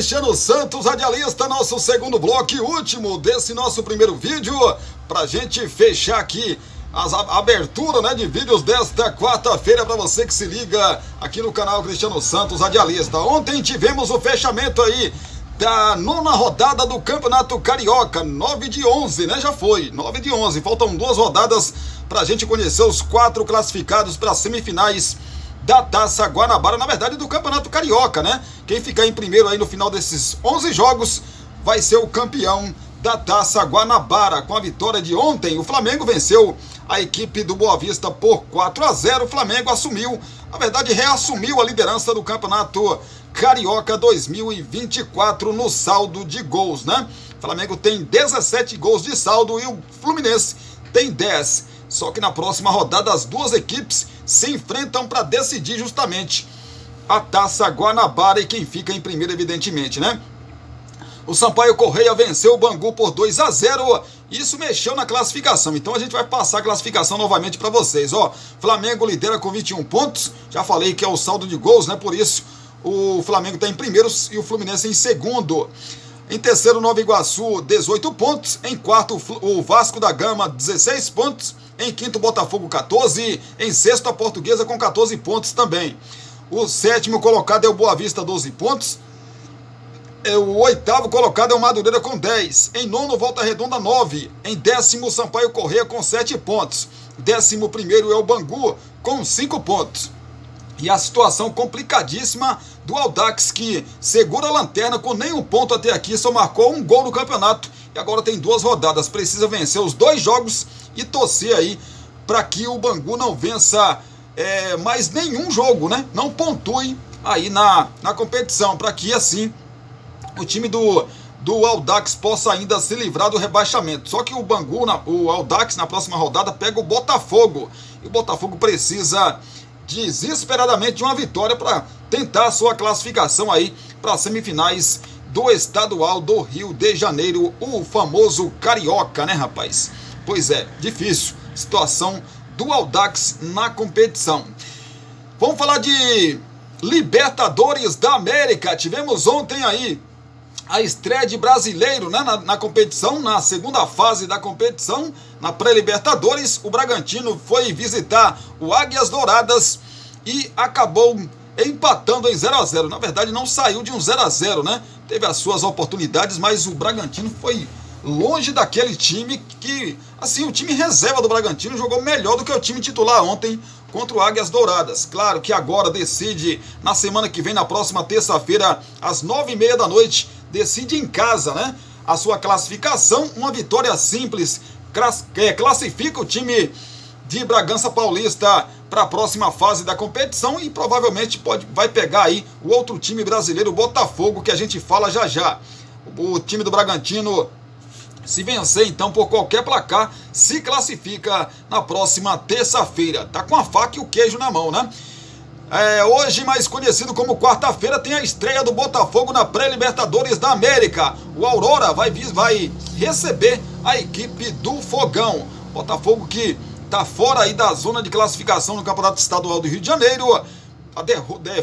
Cristiano Santos, radialista, nosso segundo bloco e último desse nosso primeiro vídeo, pra gente fechar aqui a abertura, né, de vídeos desta quarta-feira para você que se liga aqui no canal Cristiano Santos, radialista. Ontem tivemos o fechamento aí da nona rodada do Campeonato Carioca, 9 de 11, né, já foi, 9 de 11, faltam 2 rodadas pra gente conhecer os 4 classificados para semifinais da Taça Guanabara, na verdade do Campeonato Carioca, né? Quem ficar em primeiro aí no final desses 11 jogos vai ser o campeão da Taça Guanabara. Com a vitória de ontem, o Flamengo venceu a equipe do Boa Vista por 4-0. O Flamengo assumiu, na verdade reassumiu a liderança do Campeonato Carioca 2024 no saldo de gols, né? O Flamengo tem 17 gols de saldo e o Fluminense tem 10. Só que na próxima rodada as duas equipes se enfrentam para decidir justamente a Taça Guanabara e quem fica em primeiro, evidentemente, né? O Sampaio Correia venceu o Bangu por 2-0. Isso mexeu na classificação. Então a gente vai passar a classificação novamente para vocês. Ó, Flamengo lidera com 21 pontos. Já falei que é o saldo de gols, né? Por isso o Flamengo está em primeiro e o Fluminense em segundo. Em terceiro, Nova Iguaçu, 18 pontos. Em quarto, o Vasco da Gama, 16 pontos. Em quinto, Botafogo, 14. Em sexto, a Portuguesa com 14 pontos também. O sétimo colocado é o Boa Vista, 12 pontos. O oitavo colocado é o Madureira com 10. Em nono, Volta Redonda, 9. Em décimo, Sampaio Correia com 7 pontos. 11º é o Bangu com 5 pontos. E a situação complicadíssima do Audax, que segura a lanterna com nenhum ponto até aqui, só marcou um gol no campeonato e agora tem 2 rodadas, precisa vencer os 2 jogos e torcer aí para que o Bangu não vença mais nenhum jogo, né? Não pontue aí na competição, para que assim o time do Audax possa ainda se livrar do rebaixamento. Só que o Audax na próxima rodada pega o Botafogo e o Botafogo precisa desesperadamente de uma vitória para tentar a sua classificação aí para as semifinais do estadual do Rio de Janeiro, o famoso Carioca, né, rapaz? Pois é, difícil situação do Audax na competição. Vamos falar de Libertadores da América. Tivemos ontem aí a estreia de brasileiro, né, na competição, na segunda fase da competição, na pré-Libertadores. O Bragantino foi visitar o Águias Douradas e acabou empatando em 0-0. Na verdade, não saiu de um 0-0, né? Teve as suas oportunidades, mas o Bragantino foi longe daquele time que, assim, o time reserva do Bragantino jogou melhor do que o time titular ontem contra o Águias Douradas. Claro que agora decide, na semana que vem, na próxima terça-feira, às 9h30 da noite, decide em casa, né, a sua classificação. Uma vitória simples classifica o time de Bragança Paulista para a próxima fase da competição e provavelmente vai pegar aí o outro time brasileiro, o Botafogo, que a gente fala já já. O time do Bragantino, se vencer então por qualquer placar, se classifica na próxima terça-feira. Tá com a faca e o queijo na mão, né? Hoje, mais conhecido como quarta-feira, tem a estreia do Botafogo na pré-Libertadores da América. O Aurora vai receber a equipe do Fogão. Botafogo que está fora aí da zona de classificação no Campeonato Estadual do Rio de Janeiro.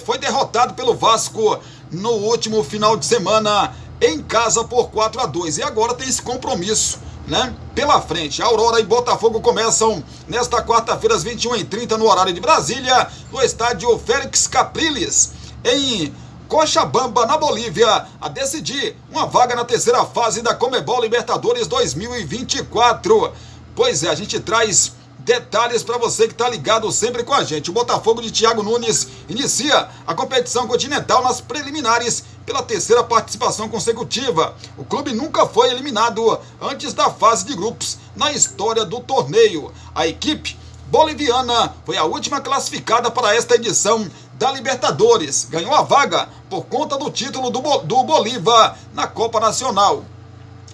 Foi derrotado pelo Vasco no último final de semana em casa por 4-2. E agora tem esse compromisso, né, pela frente. Aurora e Botafogo começam nesta quarta-feira às 21h30 no horário de Brasília, no estádio Félix Capriles, em Cochabamba, na Bolívia, a decidir uma vaga na terceira fase da Conmebol Libertadores 2024. Pois é, a gente traz detalhes para você que está ligado sempre com a gente. O Botafogo de Thiago Nunes inicia a competição continental nas preliminares pela terceira participação consecutiva. O clube nunca foi eliminado antes da fase de grupos na história do torneio. A equipe boliviana foi a última classificada para esta edição da Libertadores. Ganhou a vaga por conta do título do Bolívar na Copa Nacional.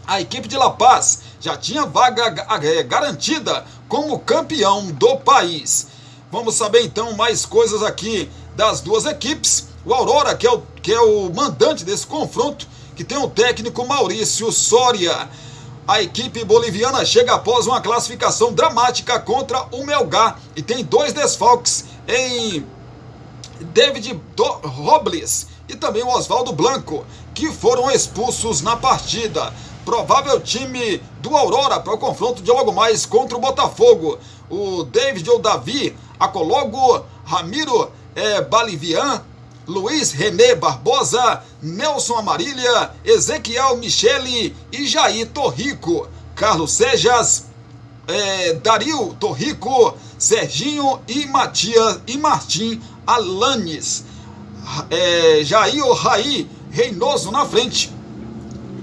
A equipe de La Paz já tinha vaga garantida como campeão do país. Vamos saber então mais coisas aqui das duas equipes. O Aurora, que é o mandante desse confronto, que tem o técnico Maurício Soria. A equipe boliviana chega após uma classificação dramática contra o Melgar e tem 2 desfalques em David Robles e também o Oswaldo Blanco, que foram expulsos na partida. Provável time do Aurora para o confronto de logo mais contra o Botafogo: o David ou Davi Acologo, Ramiro Balivian, Luiz René Barbosa, Nelson Amarília, Ezequiel Michele e Jair Torrico. Carlos Sejas, Dario Torrico, Serginho e Matias e Martim Alanes, Jair Raí Reinoso na frente.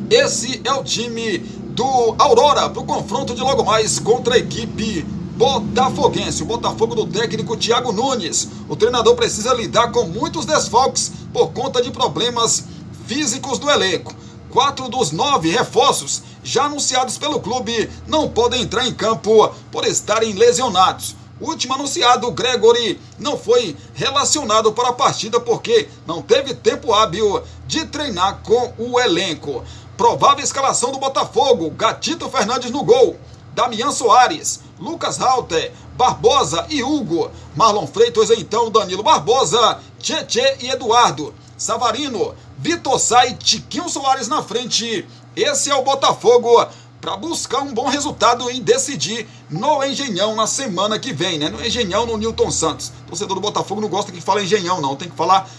Esse é o time do Aurora para o confronto de logo mais contra a equipe botafoguense. O Botafogo do técnico Thiago Nunes. O treinador precisa lidar com muitos desfalques por conta de problemas físicos do elenco. 4 dos 9 reforços já anunciados pelo clube não podem entrar em campo por estarem lesionados. O último anunciado, Gregory, não foi relacionado para a partida porque não teve tempo hábil de treinar com o elenco. Provável escalação do Botafogo: Gatito Fernandes no gol, Damian Soares, Lucas Halter, Barbosa e Hugo, Marlon Freitas então, Danilo Barbosa, Tietê e Eduardo, Savarino, Vitor Sá e Tiquinho Soares na frente. Esse é o Botafogo para buscar um bom resultado e decidir no Engenhão na semana que vem, né? No Engenhão, no Newton Santos. O torcedor do Botafogo não gosta que fala Engenhão, não, tem que falar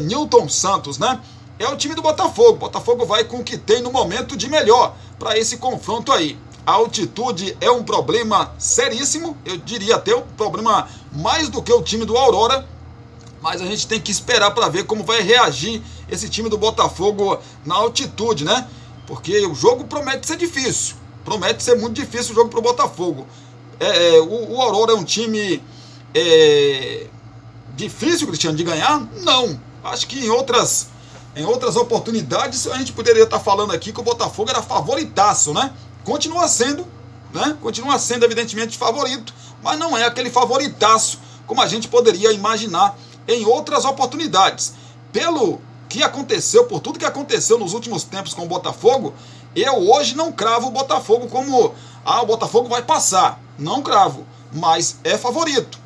Newton Santos, né? É o time do Botafogo. O Botafogo vai com o que tem no momento de melhor para esse confronto aí. A altitude é um problema seríssimo, eu diria até um problema mais do que o time do Aurora, mas a gente tem que esperar para ver como vai reagir esse time do Botafogo na altitude, né? Porque o jogo promete ser difícil, promete ser muito difícil o jogo para o Botafogo. O Aurora é um time difícil, Cristiano, de ganhar? Não, acho que em outras oportunidades a gente poderia estar falando aqui que o Botafogo era favoritaço, né? Continua sendo, né? Continua sendo evidentemente favorito, mas não é aquele favoritaço como a gente poderia imaginar em outras oportunidades. Pelo que aconteceu, por tudo que aconteceu nos últimos tempos com o Botafogo, eu hoje não cravo o Botafogo como o Botafogo vai passar. Não cravo, mas é favorito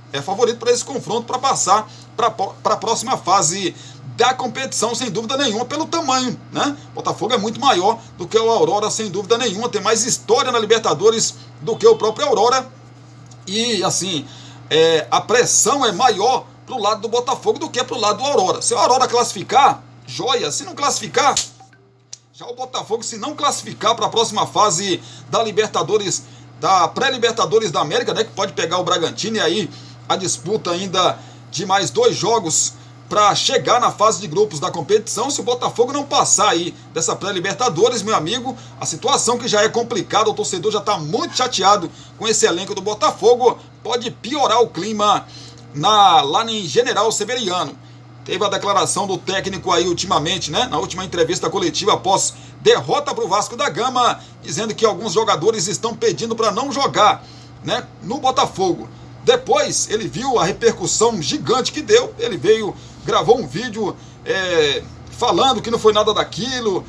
para esse confronto, para passar para a próxima fase da competição, sem dúvida nenhuma, pelo tamanho, né? O Botafogo é muito maior do que o Aurora, sem dúvida nenhuma, tem mais história na Libertadores do que o próprio Aurora, e assim, a pressão é maior pro lado do Botafogo do que pro lado do Aurora. Se o Aurora classificar, joia. Se não classificar, já o Botafogo, se não classificar para a próxima fase da Libertadores, da pré-Libertadores da América, né, que pode pegar o Bragantino, e aí a disputa ainda de mais 2 jogos para chegar na fase de grupos da competição. Se o Botafogo não passar aí dessa pré-Libertadores, meu amigo, a situação que já é complicada, o torcedor já está muito chateado com esse elenco do Botafogo, pode piorar o clima lá em General Severiano. Teve a declaração do técnico aí ultimamente, né, na última entrevista coletiva após derrota para o Vasco da Gama, dizendo que alguns jogadores estão pedindo para não jogar, né, no Botafogo. Depois ele viu a repercussão gigante que deu, ele gravou um vídeo falando que não foi nada daquilo,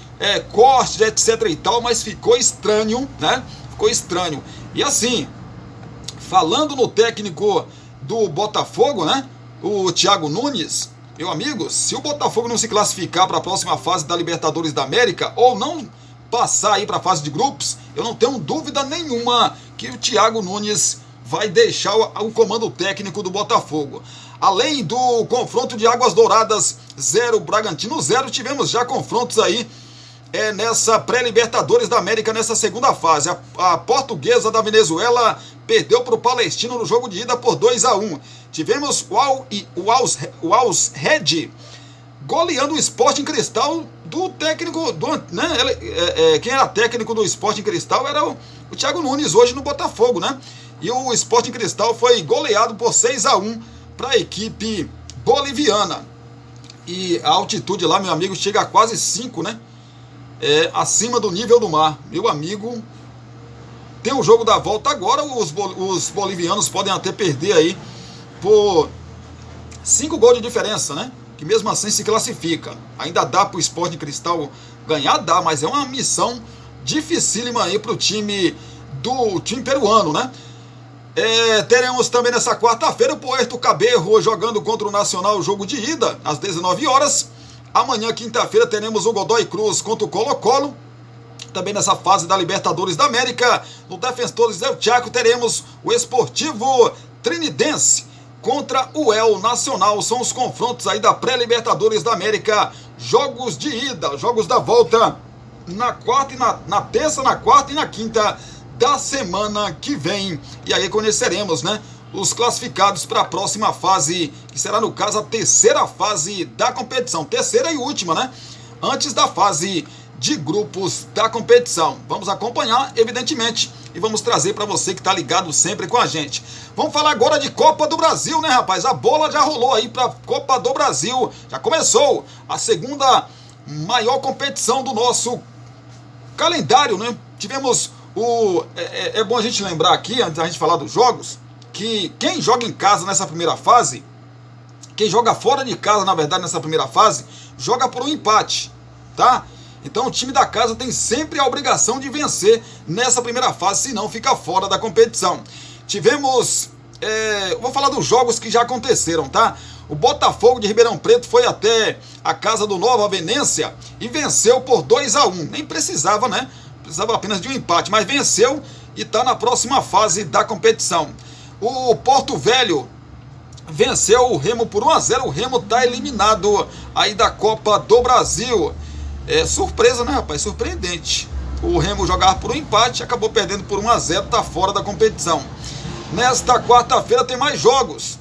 corte, etc e tal, mas ficou estranho, né? Ficou estranho. E assim, falando no técnico do Botafogo, né? O Thiago Nunes, meu amigo, se o Botafogo não se classificar para a próxima fase da Libertadores da América, ou não passar aí para a fase de grupos, eu não tenho dúvida nenhuma que o Thiago Nunes vai deixar o comando técnico do Botafogo. Além do confronto de Águas Douradas 0, Bragantino 0, tivemos já confrontos aí nessa pré-Libertadores da América, nessa segunda fase. A Portuguesa da Venezuela perdeu para o Palestino no jogo de ida por 2-1. Tivemos o Al's Red goleando o Sporting Cristal do técnico, né? Quem era técnico do Sporting Cristal era o Thiago Nunes, hoje no Botafogo, né? E o Sporting Cristal foi goleado por 6-1 para a equipe boliviana. E a altitude lá, meu amigo, chega a quase 5, né? Acima do nível do mar. Meu amigo, tem o jogo da volta agora, os bolivianos podem até perder aí por 5 gols de diferença, né? Que mesmo assim se classifica. Ainda dá para o Sporting Cristal ganhar, dá, mas é uma missão dificílima aí para o time peruano, né? Teremos também nessa quarta-feira o Puerto Cabello jogando contra o Nacional, jogo de ida, às 19 horas. Amanhã, quinta-feira, teremos o Godoy Cruz contra o Colo-Colo. Também nessa fase da Libertadores da América, no Defensores del Chaco, teremos o Esportivo Trinidense contra o El Nacional. São os confrontos aí da pré-Libertadores da América. Jogos de ida, jogos da volta na quarta e na terça, na quarta e na quinta da semana que vem. E aí conheceremos, né, os classificados para a próxima fase, que será, no caso, a terceira fase da competição. Terceira e última, né? Antes da fase de grupos da competição. Vamos acompanhar, evidentemente, e vamos trazer para você que está ligado sempre com a gente. Vamos falar agora de Copa do Brasil, né, rapaz? A bola já rolou aí para Copa do Brasil. Já começou a segunda maior competição do nosso calendário, né? Tivemos é bom a gente lembrar aqui, antes da gente falar dos jogos, que quem joga em casa nessa primeira fase, quem joga fora de casa, na verdade, nessa primeira fase, joga por um empate, tá? Então o time da casa tem sempre a obrigação de vencer nessa primeira fase, senão fica fora da competição. Tivemos, vou falar dos jogos que já aconteceram, tá? O Botafogo de Ribeirão Preto foi até a casa do Nova Venência e venceu por 2-1. Nem precisava, né? Precisava apenas de um empate, mas venceu e está na próxima fase da competição. O Porto Velho venceu o Remo por 1-0. O Remo está eliminado aí da Copa do Brasil. Surpresa, né, rapaz? Surpreendente. O Remo jogava por um empate, acabou perdendo por 1-0, está fora da competição. Nesta quarta-feira tem mais jogos.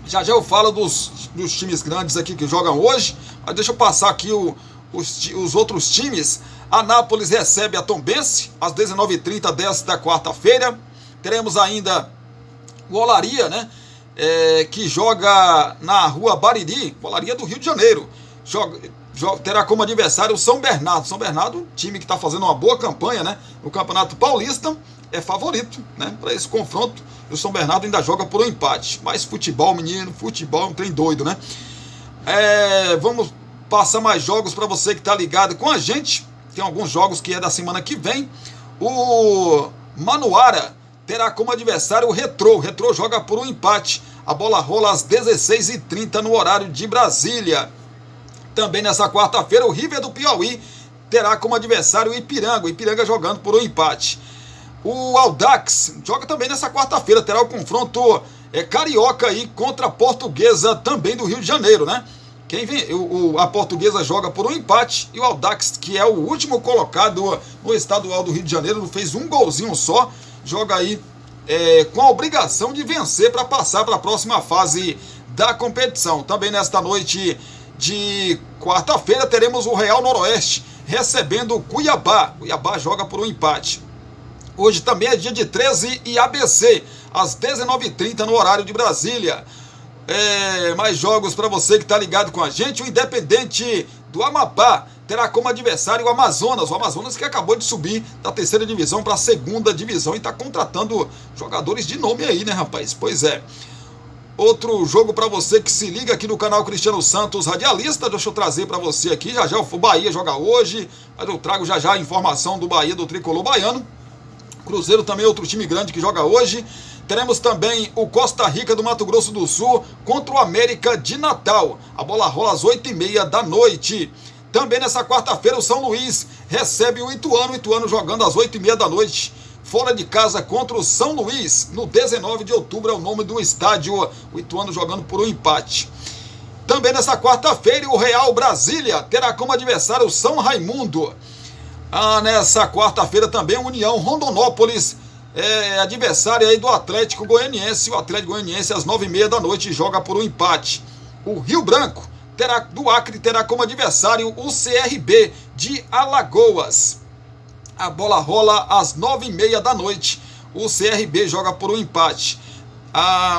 Já eu falo dos times grandes aqui que jogam hoje, mas deixa eu passar aqui os outros times. Anápolis recebe a Tombense às 19h30 desta quarta-feira. Teremos ainda o Olaria, né? Que joga na Rua Bariri, Olaria do Rio de Janeiro. Terá como adversário o São Bernardo. São Bernardo, time que está fazendo uma boa campanha, né, no Campeonato Paulista, é favorito, né, para esse confronto. E o São Bernardo ainda joga por um empate. Mas futebol, menino, futebol é um trem doido, né? Vamos passar mais jogos para você que está ligado com a gente. Tem alguns jogos que é da semana que vem. O Manuara terá como adversário o Retrô. O Retrô joga por um empate. A bola rola às 16h30 no horário de Brasília. Também nessa quarta-feira, o River do Piauí terá como adversário o Ipiranga. O Ipiranga jogando por um empate. O Audax joga também nessa quarta-feira. Terá o confronto carioca aí contra a Portuguesa, também do Rio de Janeiro, né? A Portuguesa joga por um empate e o Audax, que é o último colocado no estadual do Rio de Janeiro, fez um golzinho só, joga aí com a obrigação de vencer para passar para a próxima fase da competição. Também nesta noite de quarta-feira teremos o Real Noroeste recebendo o Cuiabá. Cuiabá joga por um empate. Hoje também é dia de 13 e ABC, às 19h30 no horário de Brasília. Mais jogos para você que está ligado com a gente. O Independente do Amapá terá como adversário o Amazonas. O Amazonas que acabou de subir da terceira divisão para a segunda divisão e está contratando jogadores de nome aí, né, rapaz? Pois é. Outro jogo para você que se liga aqui no canal Cristiano Santos Radialista. Deixa eu trazer para você aqui. Já o Bahia joga hoje, mas eu trago já a informação do Bahia, do tricolor baiano. Cruzeiro também é outro time grande que joga hoje. Teremos também o Costa Rica do Mato Grosso do Sul contra o América de Natal. A bola rola às 8h30 da noite. Também nessa quarta-feira o São Luís recebe o Ituano. O Ituano jogando às 8h30 da noite. Fora de casa contra o São Luís. No 19 de outubro é o nome do estádio. O Ituano jogando por um empate. Também nessa quarta-feira o Real Brasília terá como adversário o São Raimundo. Nessa quarta-feira também a União Rondonópolis adversário aí do Atlético Goianiense. O Atlético Goianiense às 9h30 da noite joga por um empate. O Rio Branco do Acre terá como adversário o CRB de Alagoas. A bola rola às 9h30 da noite. O CRB joga por um empate.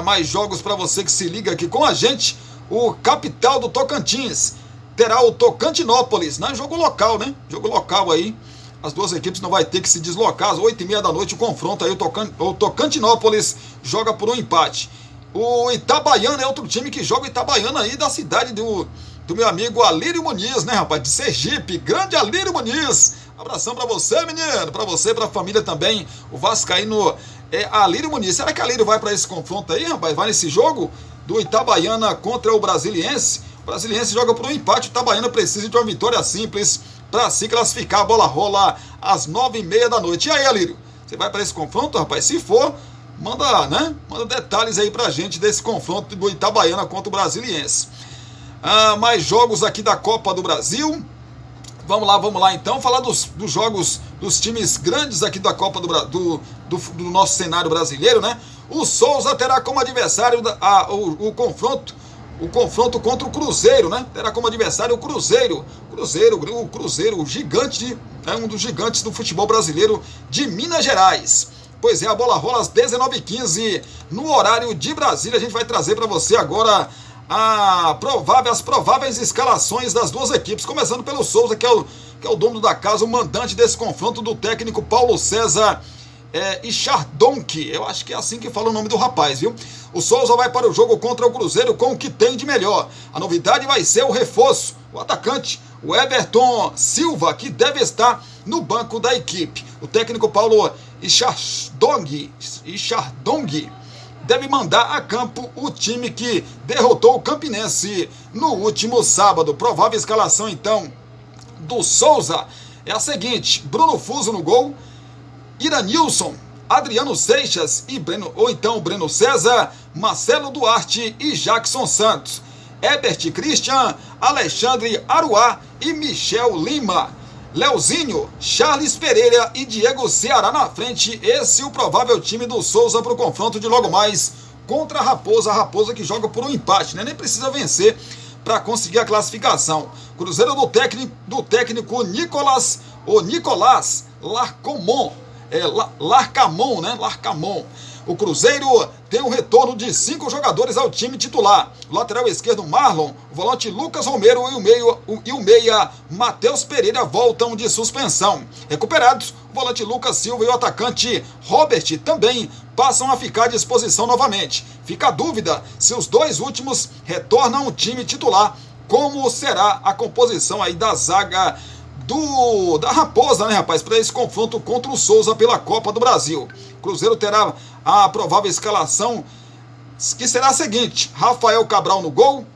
Mais jogos para você que se liga aqui com a gente. O Capital do Tocantins terá o Tocantinópolis, né? Jogo local, né? Jogo local aí. As duas equipes não vai ter que se deslocar. Às 8h30 da noite o confronto aí. O Tocantinópolis joga por um empate. O Itabaiana é outro time que joga. O Itabaiana aí da cidade do meu amigo Alírio Muniz, né, rapaz? De Sergipe. Grande Alírio Muniz. Abração pra você, menino. Pra você, pra família também. O vascaíno Alírio Muniz. Será que Alírio vai pra esse confronto aí, rapaz? Vai nesse jogo do Itabaiana contra o Brasiliense? Brasiliense joga por um empate, o Itabaiana precisa de uma vitória simples para se classificar. A bola rola às 9h30 da noite. E aí, Alírio, você vai para esse confronto, rapaz? Se for, manda detalhes aí pra gente desse confronto do Itabaiana contra o Brasiliense. Mais jogos aqui da Copa do Brasil. Vamos lá então, falar dos jogos dos times grandes aqui da Copa do nosso cenário brasileiro, né? O Souza terá como adversário o confronto contra o Cruzeiro, né? Terá como adversário o Cruzeiro, o gigante, um dos gigantes do futebol brasileiro de Minas Gerais. Pois é, a bola rola às 19h15 no horário de Brasília. A gente vai trazer para você agora as prováveis escalações das duas equipes, começando pelo Souza, que é o dono da casa, o mandante desse confronto, do técnico Paulo César Ixardonque. Eu acho que é assim que fala o nome do rapaz, viu? O Souza vai para o jogo contra o Cruzeiro com o que tem de melhor. A novidade vai ser o reforço, o atacante, o Everton Silva, que deve estar no banco da equipe. O técnico Paulo Ixardongue deve mandar a campo o time que derrotou o Campinense no último sábado. Provável escalação, então, do Souza é a seguinte: Bruno Fuso no gol, Iranilson, Adriano Seixas e Breno César, Marcelo Duarte e Jackson Santos, Herbert Christian, Alexandre Aruá e Michel Lima, Leozinho, Charles Pereira e Diego Ceará na frente. Esse é o provável time do Souza para o confronto de logo mais contra a Raposa que joga por um empate, né? Nem precisa vencer para conseguir a classificação. Cruzeiro do técnico Nicolás Larcamon, né? Larcamon. O Cruzeiro tem um retorno de 5 jogadores ao time titular. O lateral esquerdo Marlon, o volante Lucas Romero e o meia Matheus Pereira voltam de suspensão. Recuperados, o volante Lucas Silva e o atacante Robert também passam a ficar à disposição novamente. Fica a dúvida se os dois últimos retornam ao time titular. Como será a composição aí da zaga da Raposa, né, rapaz, para esse confronto contra o Souza pela Copa do Brasil? O Cruzeiro terá a provável escalação, que será a seguinte: Rafael Cabral no gol,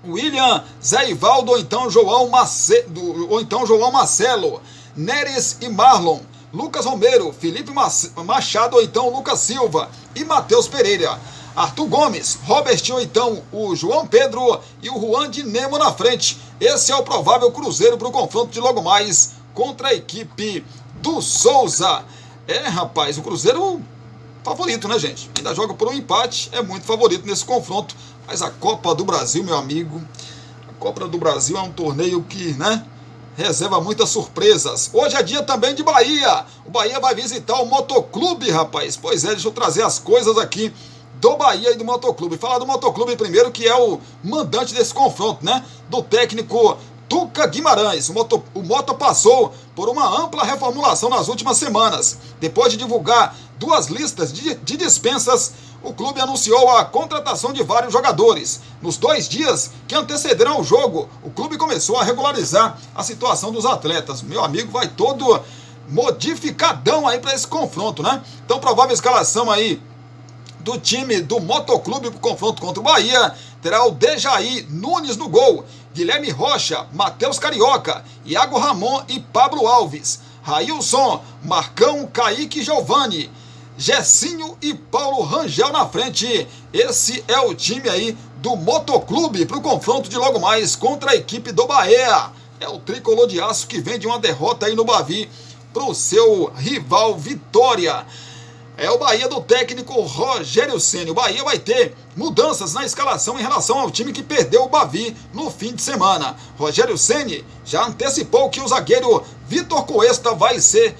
William, Zé Ivaldo ou então João Marcelo, Neres e Marlon, Lucas Romero, Felipe Machado ou então Lucas Silva e Matheus Pereira, Arthur Gomes, Robert ou então o João Pedro e o Juan de Nemo na frente. Esse é o provável Cruzeiro para o confronto de logo mais contra a equipe do Souza. Rapaz, o Cruzeiro favorito, né, gente? Ainda joga por um empate, é muito favorito nesse confronto. Mas a Copa do Brasil, meu amigo, a Copa do Brasil é um torneio que, né, reserva muitas surpresas. Hoje é dia também de Bahia. O Bahia vai visitar o Motoclube, rapaz. Pois é, deixa eu trazer as coisas aqui do Bahia e do Motoclube. Falar do Motoclube primeiro, que é o mandante desse confronto, né? Do técnico Tuca Guimarães. O Moto passou por uma ampla reformulação nas últimas semanas. Depois de divulgar 2 listas de dispensas, o clube anunciou a contratação de vários jogadores. Nos 2 dias que antecederam o jogo, o clube começou a regularizar a situação dos atletas. Meu amigo, vai todo modificadão aí para esse confronto, né? Então, provável escalação aí do time do Motoclube para o confronto contra o Bahia: terá o Dejaí Nunes no gol, Guilherme Rocha, Matheus Carioca, Iago Ramon e Pablo Alves, Railson, Marcão, Kaique Giovanni, Gessinho e Paulo Rangel na frente. Esse é o time aí do Motoclube para o confronto de logo mais contra a equipe do Bahia. É o tricolor de aço que vem de uma derrota aí no Bavi para o seu rival Vitória. É o Bahia do técnico Rogério Ceni. O Bahia vai ter mudanças na escalação em relação ao time que perdeu o Bavi no fim de semana. Rogério Ceni já antecipou que o zagueiro Vitor Cuesta vai ser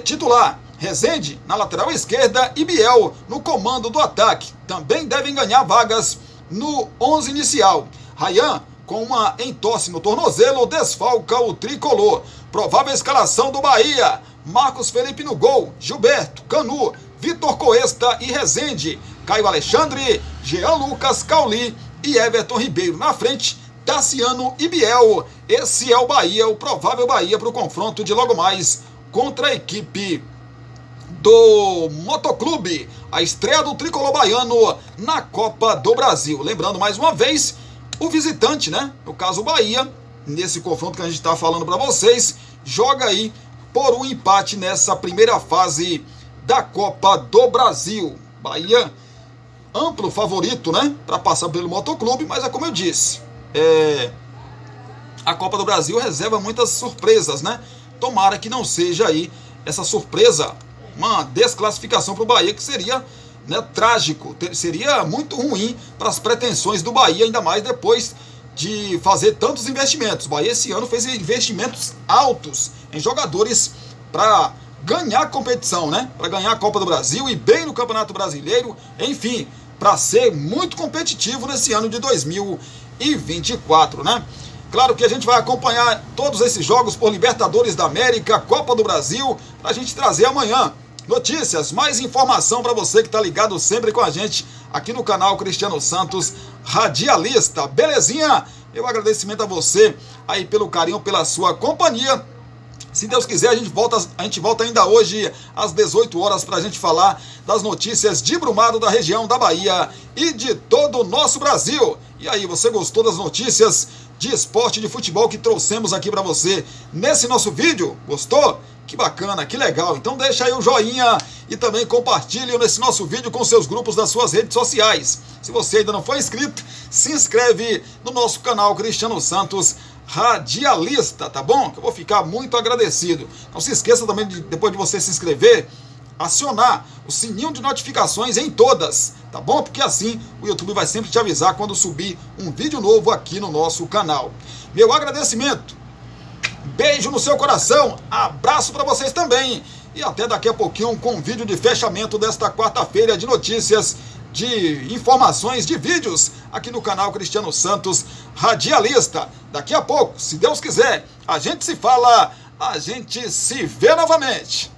titular. Rezende na lateral esquerda e Biel no comando do ataque. Também devem ganhar vagas no 11 inicial. Rayan, com uma entorse no tornozelo, desfalca o tricolor. Provável escalação do Bahia: Marcos Felipe no gol, Gilberto, Canu, Vitor Cuesta e Rezende, Caio Alexandre, Jean Lucas, Cauli e Everton Ribeiro na frente, Tassiano e Biel. Esse é o Bahia, o provável Bahia para o confronto de logo mais contra a equipe do Motoclube, a estreia do tricolor baiano na Copa do Brasil. Lembrando mais uma vez O visitante, né? No caso o Bahia, nesse confronto que a gente está falando para vocês, joga aí por um empate nessa primeira fase da Copa do Brasil. Bahia, amplo favorito, né? Para passar pelo Motoclube, mas é como eu disse, a Copa do Brasil reserva muitas surpresas, né? Tomara que não seja aí essa surpresa, uma desclassificação para o Bahia, que seria, né, trágico, seria muito ruim para as pretensões do Bahia, ainda mais depois de fazer tantos investimentos. O Bahia esse ano fez investimentos altos em jogadores para ganhar a competição, né? Para ganhar a Copa do Brasil e bem no Campeonato Brasileiro, enfim, para ser muito competitivo nesse ano de 2024, né? Claro que a gente vai acompanhar todos esses jogos por Libertadores da América, Copa do Brasil, para a gente trazer amanhã notícias, mais informação para você que está ligado sempre com a gente aqui no canal Cristiano Santos Radialista. Belezinha? Meu agradecimento a você aí pelo carinho, pela sua companhia. Se Deus quiser, a gente volta ainda hoje às 18 horas para a gente falar das notícias de Brumado, da região da Bahia e de todo o nosso Brasil. E aí, você gostou das notícias de esporte, de futebol que trouxemos aqui para você nesse nosso vídeo? Gostou? Que bacana, que legal. Então deixa aí o joinha e também compartilhe nesse nosso vídeo com seus grupos das suas redes sociais. Se você ainda não for inscrito, se inscreve no nosso canal Cristiano Santos Radialista, tá bom? Que eu vou ficar muito agradecido. Não se esqueça também, depois de você se inscrever, acionar o sininho de notificações em todas, tá bom? Porque assim o YouTube vai sempre te avisar quando subir um vídeo novo aqui no nosso canal. Meu agradecimento, beijo no seu coração, abraço para vocês também e até daqui a pouquinho com um vídeo de fechamento desta quarta-feira de notícias, de informações, de vídeos aqui no canal Cristiano Santos Radialista. Daqui a pouco, se Deus quiser, a gente se fala, a gente se vê novamente.